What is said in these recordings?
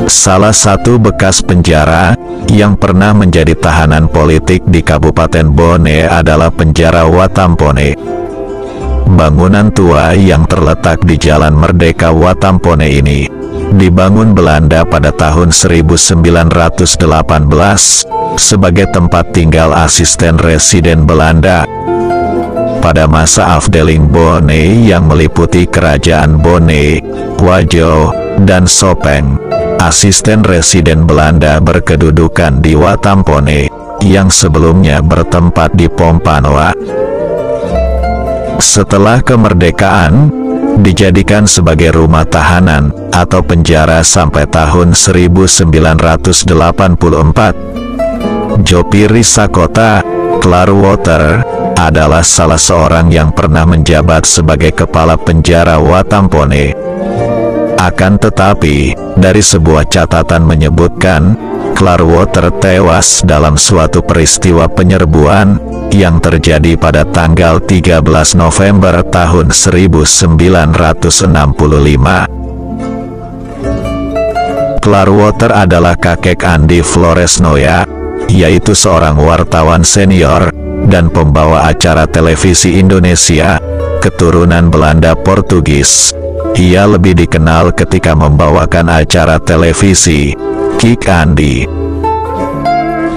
salah satu bekas penjara yang pernah menjadi tahanan politik di Kabupaten Bone adalah penjara Watampone. Bangunan tua yang terletak di Jalan Merdeka Watampone ini dibangun Belanda pada tahun 1918 sebagai tempat tinggal asisten residen Belanda. Pada masa Afdeling Bone yang meliputi Kerajaan Bone, Wajo, dan Sopeng, asisten residen Belanda berkedudukan di Watampone, yang sebelumnya bertempat di Pompanoa. Setelah kemerdekaan, dijadikan sebagai rumah tahanan atau penjara sampai tahun 1984. Jopiri Sakota Clarwater adalah salah seorang yang pernah menjabat sebagai kepala penjara Watampone. Akan tetapi, dari sebuah catatan menyebutkan, Clarwater tewas dalam suatu peristiwa penyerbuan yang terjadi pada tanggal 13 November tahun 1965. Clarwater adalah kakek Andi Floresnoya, yaitu seorang wartawan senior dan pembawa acara televisi Indonesia, keturunan Belanda Portugis. Ia lebih dikenal ketika membawakan acara televisi Kick Andi.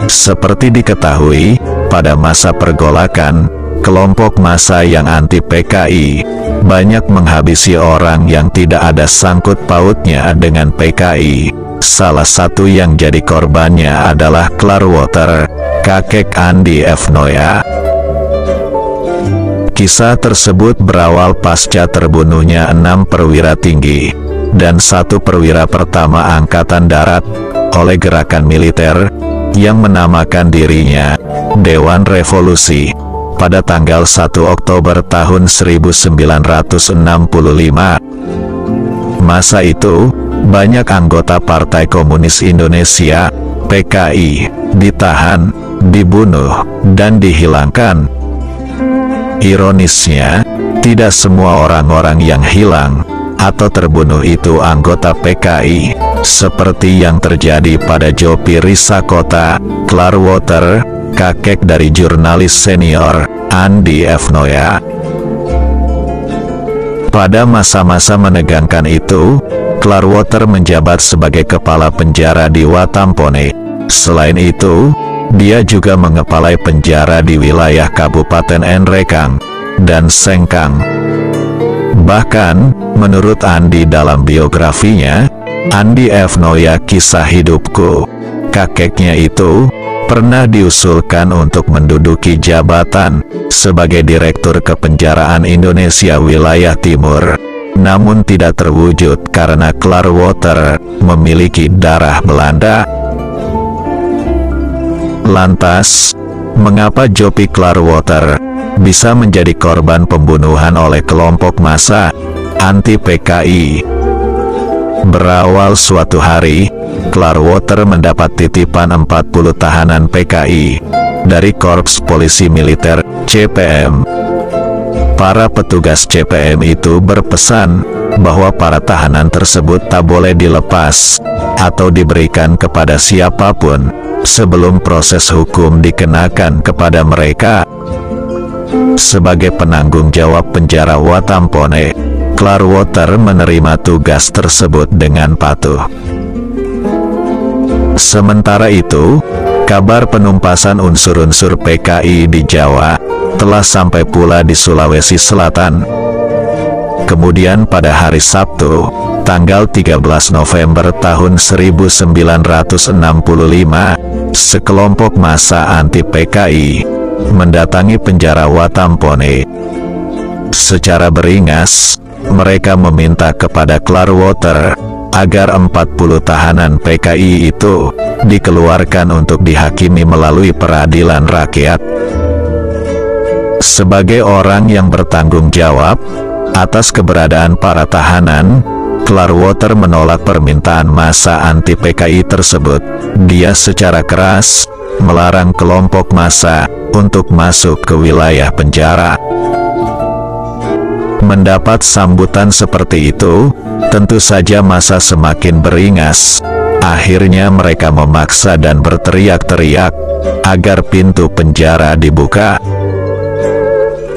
Seperti diketahui, pada masa pergolakan, kelompok massa yang anti PKI banyak menghabisi orang yang tidak ada sangkut pautnya dengan PKI. Salah satu yang jadi korbannya adalah Clarwater, kakek Andi F. Noya. Kisah tersebut berawal pasca terbunuhnya 6 perwira tinggi dan 1 perwira pertama Angkatan Darat oleh gerakan militer yang menamakan dirinya Dewan Revolusi pada tanggal 1 Oktober tahun 1965. Masa itu, banyak anggota Partai Komunis Indonesia, PKI, ditahan, dibunuh, dan dihilangkan. Ironisnya, tidak semua orang-orang yang hilang atau terbunuh itu anggota PKI, seperti yang terjadi pada Jopiri Sakota Clarwater, kakek dari jurnalis senior Andi F. Noya. Pada masa-masa menegangkan itu, Clarwater menjabat sebagai kepala penjara di Watampone. Selain itu, dia juga mengepalai penjara di wilayah Kabupaten Nrekang dan Sengkang. Bahkan, menurut Andi dalam biografinya, Andi F. Noya Kisah Hidupku, kakeknya itu pernah diusulkan untuk menduduki jabatan sebagai Direktur Kepenjaraan Indonesia Wilayah Timur, namun tidak terwujud karena Clarwater memiliki darah Belanda. Lantas, mengapa Jopi Clarwater bisa menjadi korban pembunuhan oleh kelompok massa anti PKI? Berawal suatu hari, Clarwater mendapat titipan 40 tahanan PKI dari Korps Polisi Militer CPM. Para petugas CPM itu berpesan bahwa para tahanan tersebut tak boleh dilepas atau diberikan kepada siapapun sebelum proses hukum dikenakan kepada mereka. Sebagai penanggung jawab penjara Watampone, Clarwater menerima tugas tersebut dengan patuh. Sementara itu, kabar penumpasan unsur-unsur PKI di Jawa telah sampai pula di Sulawesi Selatan. Kemudian pada hari Sabtu, tanggal 13 November tahun 1965, sekelompok massa anti PKI mendatangi penjara Watampone. Secara beringas, mereka meminta kepada Clarwater agar 40 tahanan PKI itu dikeluarkan untuk dihakimi melalui peradilan rakyat. Sebagai orang yang bertanggung jawab atas keberadaan para tahanan, Clarwater menolak permintaan massa anti PKI tersebut. Dia secara keras melarang kelompok massa untuk masuk ke wilayah penjara. Mendapat sambutan seperti itu, tentu saja massa semakin beringas Akhirnya mereka memaksa dan berteriak-teriak agar pintu penjara dibuka.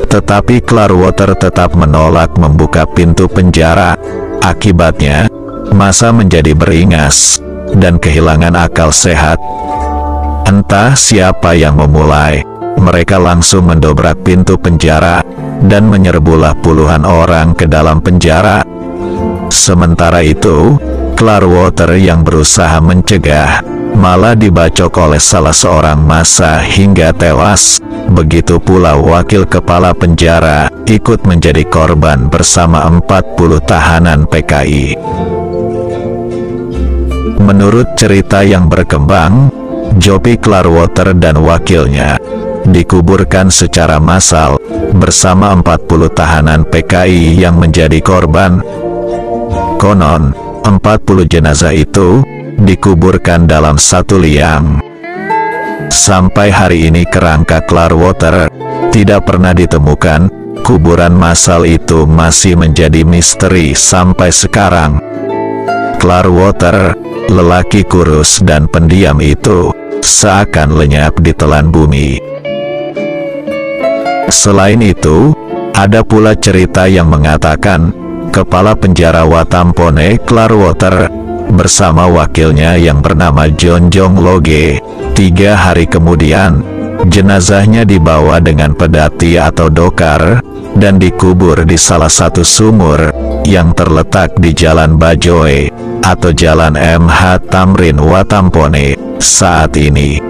Tetapi Clearwater tetap menolak membuka pintu penjara. Akibatnya, massa menjadi beringas dan kehilangan akal sehat. Entah siapa yang memulai, mereka langsung mendobrak pintu penjara dan menyerbulah puluhan orang ke dalam penjara. Sementara itu, Clearwater yang berusaha mencegah, malah dibacok oleh salah seorang massa hingga tewas. Begitu pula wakil kepala penjara ikut menjadi korban bersama 40 tahanan PKI. Menurut cerita yang berkembang, Joppy Clearwater dan wakilnya dikuburkan secara massal bersama 40 tahanan PKI yang menjadi korban. Konon, 40 jenazah itu dikuburkan dalam satu liang. Sampai hari ini kerangka Clearwater tidak pernah ditemukan. Kuburan massal itu masih menjadi misteri sampai sekarang. Clearwater, lelaki kurus dan pendiam itu, seakan lenyap di telan bumi. Selain itu, ada pula cerita yang mengatakan kepala penjara Watampone Clearwater bersama wakilnya yang bernama John Jong Loge, 3 hari kemudian, jenazahnya dibawa dengan pedati atau dokar, dan dikubur di salah satu sumur, yang terletak di Jalan Bajoe, atau Jalan MH Tamrin Watampone, saat ini.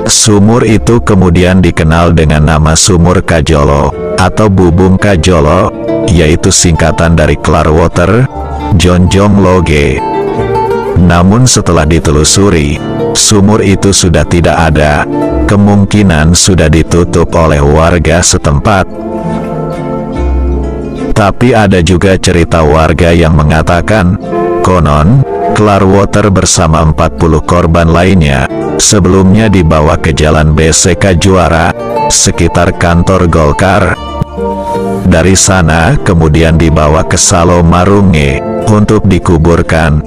Sumur itu kemudian dikenal dengan nama Sumur Kajolo, atau Bubung Kajolo, yaitu singkatan dari Clearwater, John Jong Loge. Namun setelah ditelusuri, sumur itu sudah tidak ada, kemungkinan sudah ditutup oleh warga setempat. Tapi ada juga cerita warga yang mengatakan, konon, Clearwater bersama 40 korban lainnya, sebelumnya dibawa ke Jalan BCK Juara, sekitar kantor Golkar. Dari sana kemudian dibawa ke Salo Marunge untuk dikuburkan.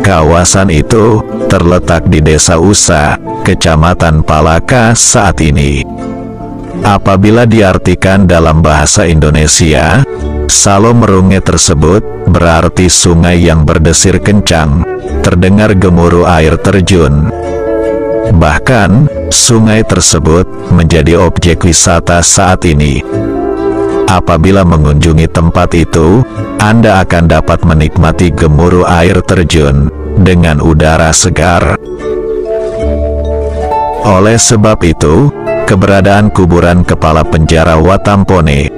Kawasan itu terletak di Desa Usa, Kecamatan Palaka saat ini. Apabila diartikan dalam bahasa Indonesia, Salo Marunge tersebut berarti sungai yang berdesir kencang, terdengar gemuruh air terjun. Bahkan, sungai tersebut menjadi objek wisata saat ini. Apabila mengunjungi tempat itu, Anda akan dapat menikmati gemuruh air terjun dengan udara segar. Oleh sebab itu, keberadaan kuburan kepala penjara Watampone,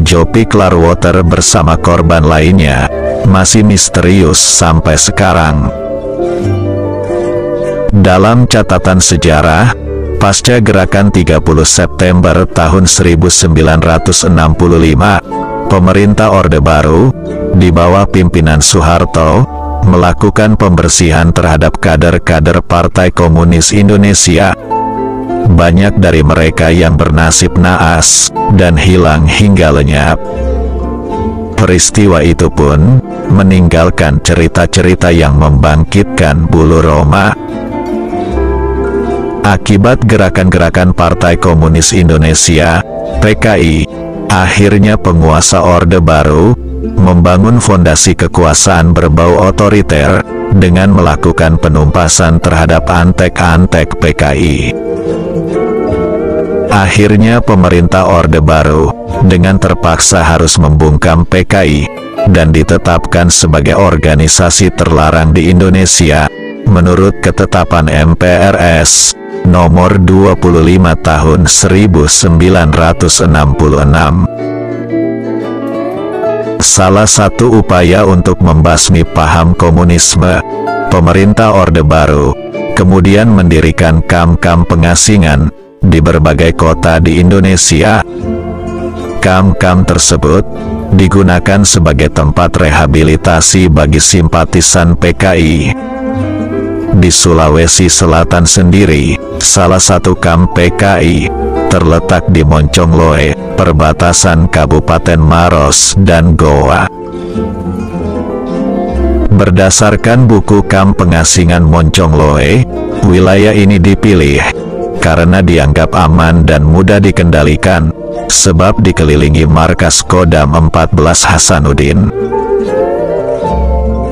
Joppy Clearwater bersama korban lainnya, masih misterius sampai sekarang. Dalam catatan sejarah, pasca gerakan 30 September tahun 1965, pemerintah Orde Baru, di bawah pimpinan Soeharto, melakukan pembersihan terhadap kader-kader Partai Komunis Indonesia. Banyak dari mereka yang bernasib naas, dan hilang hingga lenyap. Peristiwa itu pun, meninggalkan cerita-cerita yang membangkitkan bulu roma. Akibat gerakan-gerakan Partai Komunis Indonesia, PKI, akhirnya penguasa Orde Baru, membangun fondasi kekuasaan berbau otoriter, dengan melakukan penumpasan terhadap antek-antek PKI. Akhirnya pemerintah Orde Baru, dengan terpaksa harus membungkam PKI, dan ditetapkan sebagai organisasi terlarang di Indonesia, menurut ketetapan MPRS, nomor 25 tahun 1966. Salah satu upaya untuk membasmi paham komunisme, pemerintah Orde Baru kemudian mendirikan kamp-kamp pengasingan di berbagai kota di Indonesia. Kamp-kamp tersebut digunakan sebagai tempat rehabilitasi bagi simpatisan PKI. Di Sulawesi Selatan sendiri, salah satu kamp PKI terletak di Moncongloe, perbatasan Kabupaten Maros dan Goa. Berdasarkan buku Kamp Pengasingan Moncong Loe, wilayah ini dipilih karena dianggap aman dan mudah dikendalikan, sebab dikelilingi markas Kodam 14 Hasanuddin.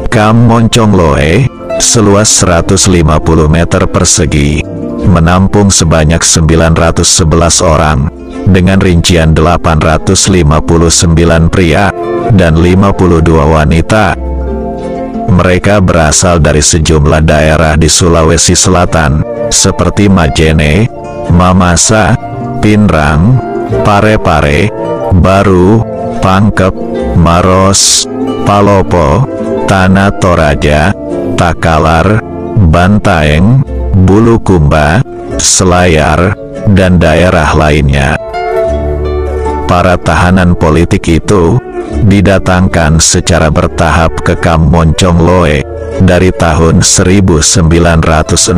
Kamp Moncong Loe, seluas 150 meter persegi, menampung sebanyak 911 orang, dengan rincian 859 pria, dan 52 wanita. Mereka berasal dari sejumlah daerah di Sulawesi Selatan, seperti Majene, Mamasa, Pinrang, Parepare, Baru, Pangkep, Maros, Palopo, Tanah Toraja, Takalar, Bantaeng, Bulukumba, Selayar, dan daerah lainnya. Para tahanan politik itu didatangkan secara bertahap ke Kamp Moncong Loe dari tahun 1969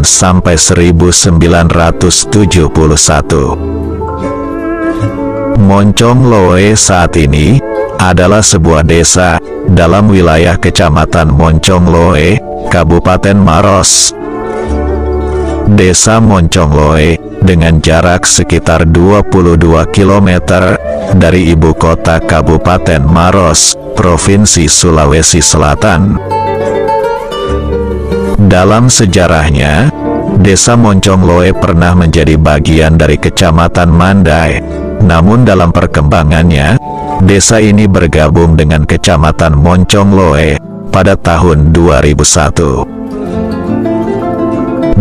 sampai 1971. Moncong Loe saat ini adalah sebuah desa dalam wilayah Kecamatan Moncong Loe, Kabupaten Maros. Desa Moncong Loe dengan jarak sekitar 22 km dari ibu kota Kabupaten Maros, Provinsi Sulawesi Selatan. Dalam sejarahnya, Desa Moncong Loe pernah menjadi bagian dari Kecamatan Mandai. Namun dalam perkembangannya, desa ini bergabung dengan Kecamatan Moncong Loe pada tahun 2001.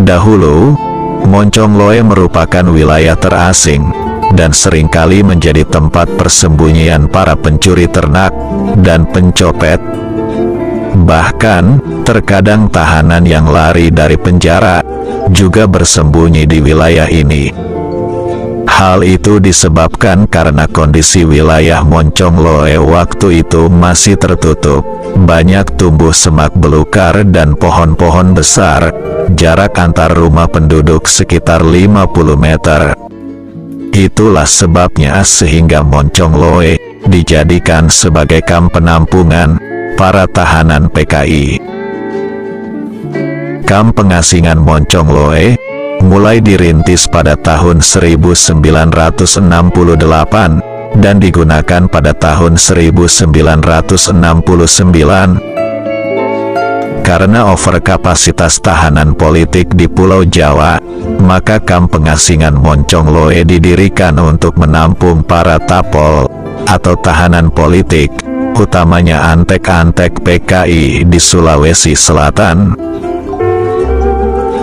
Dahulu, Moncong Loe merupakan wilayah terasing, dan seringkali menjadi tempat persembunyian para pencuri ternak dan pencopet. Bahkan, terkadang tahanan yang lari dari penjara juga bersembunyi di wilayah ini. Hal itu disebabkan karena kondisi wilayah Moncong Loe waktu itu masih tertutup, banyak tumbuh semak belukar dan pohon-pohon besar, jarak antar rumah penduduk sekitar 50 meter. Itulah sebabnya sehingga Moncong Loe dijadikan sebagai kamp penampungan para tahanan PKI. Kamp Pengasingan Moncong Loe mulai dirintis pada tahun 1968 dan digunakan pada tahun 1969. Karena overkapasitas tahanan politik di Pulau Jawa, maka Kamp Pengasingan Moncong Loe didirikan untuk menampung para tapol atau tahanan politik, utamanya antek-antek PKI di Sulawesi Selatan.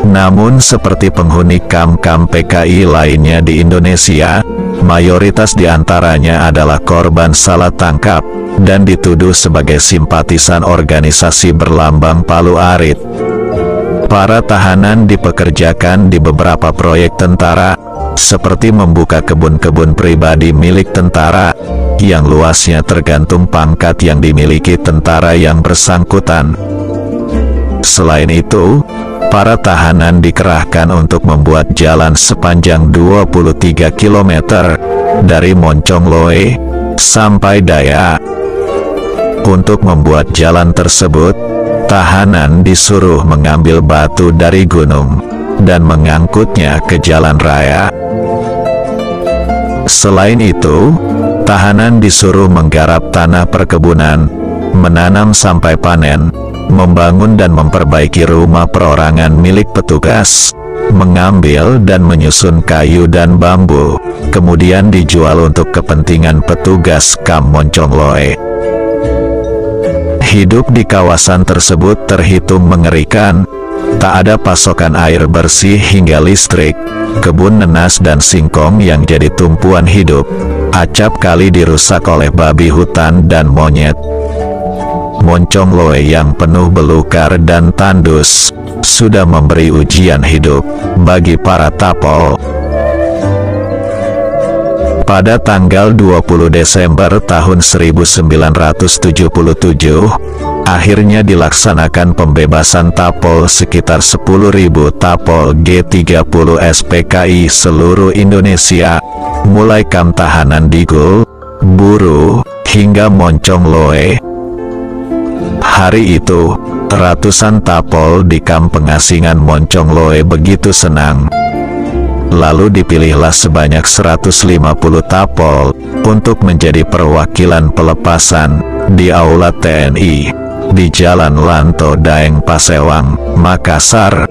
Namun seperti penghuni kamp-kamp PKI lainnya di Indonesia, mayoritas diantaranya adalah korban salah tangkap dan dituduh sebagai simpatisan organisasi berlambang Palu Arit. Para tahanan dipekerjakan di beberapa proyek tentara, seperti membuka kebun-kebun pribadi milik tentara, yang luasnya tergantung pangkat yang dimiliki tentara yang bersangkutan. Selain itu, para tahanan dikerahkan untuk membuat jalan sepanjang 23 km dari Moncong Loe sampai Dayak. Untuk membuat jalan tersebut, tahanan disuruh mengambil batu dari gunung dan mengangkutnya ke jalan raya. Selain itu, tahanan disuruh menggarap tanah perkebunan, menanam sampai panen, membangun dan memperbaiki rumah perorangan milik petugas, mengambil dan menyusun kayu dan bambu, kemudian dijual untuk kepentingan petugas Kamp Moncong Loe. Hidup di kawasan tersebut terhitung mengerikan. Tak ada pasokan air bersih hingga listrik, kebun nenas dan singkong yang jadi tumpuan hidup, acap kali dirusak oleh babi hutan dan monyet. Moncong Loe yang penuh belukar dan tandus, sudah memberi ujian hidup bagi para tapol. Pada tanggal 20 Desember tahun 1977, akhirnya dilaksanakan pembebasan tapol sekitar 10.000 tapol G30 SPKI seluruh Indonesia, mulai kamp tahanan Digul, Buru, hingga Moncong Loe. Hari itu, ratusan tapol di kamp pengasingan Moncong Loe begitu senang. Lalu dipilihlah sebanyak 150 tapol untuk menjadi perwakilan pelepasan di Aula TNI di Jalan Lanto Daeng Pasewang, Makassar.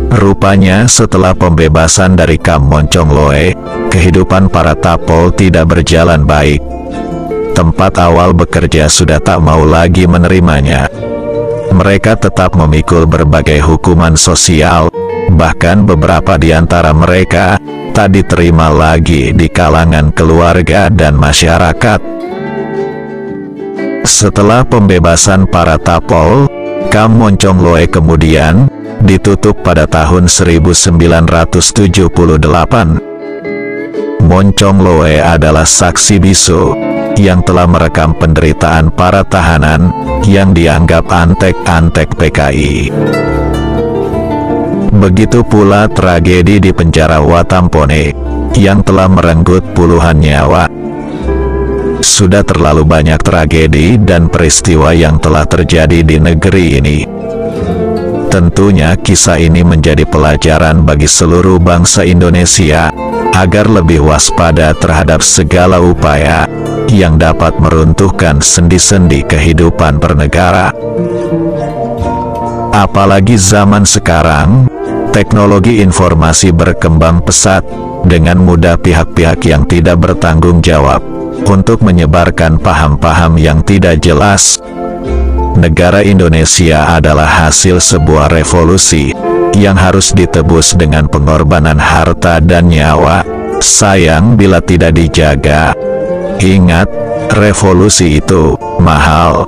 Rupanya setelah pembebasan dari kamp Moncong Loe, kehidupan para tapol tidak berjalan baik. Tempat awal bekerja sudah tak mau lagi menerimanya. Mereka tetap memikul berbagai hukuman sosial, bahkan beberapa di antara mereka tak diterima lagi di kalangan keluarga dan masyarakat. Setelah pembebasan para tapol, kamp Moncong Loe kemudian ditutup pada tahun 1978. Moncong Loe adalah saksi bisu yang telah merekam penderitaan para tahanan yang dianggap antek-antek PKI. Begitu pula tragedi di penjara Watampone yang telah merenggut puluhan nyawa. Sudah terlalu banyak tragedi dan peristiwa yang telah terjadi di negeri ini. Tentunya kisah ini menjadi pelajaran bagi seluruh bangsa Indonesia agar lebih waspada terhadap segala upaya yang dapat meruntuhkan sendi-sendi kehidupan bernegara. Apalagi zaman sekarang, teknologi informasi berkembang pesat, dengan mudah pihak-pihak yang tidak bertanggung jawab untuk menyebarkan paham-paham yang tidak jelas. Negara Indonesia adalah hasil sebuah revolusi yang harus ditebus dengan pengorbanan harta dan nyawa. Sayang bila tidak dijaga. Ingat, revolusi itu mahal.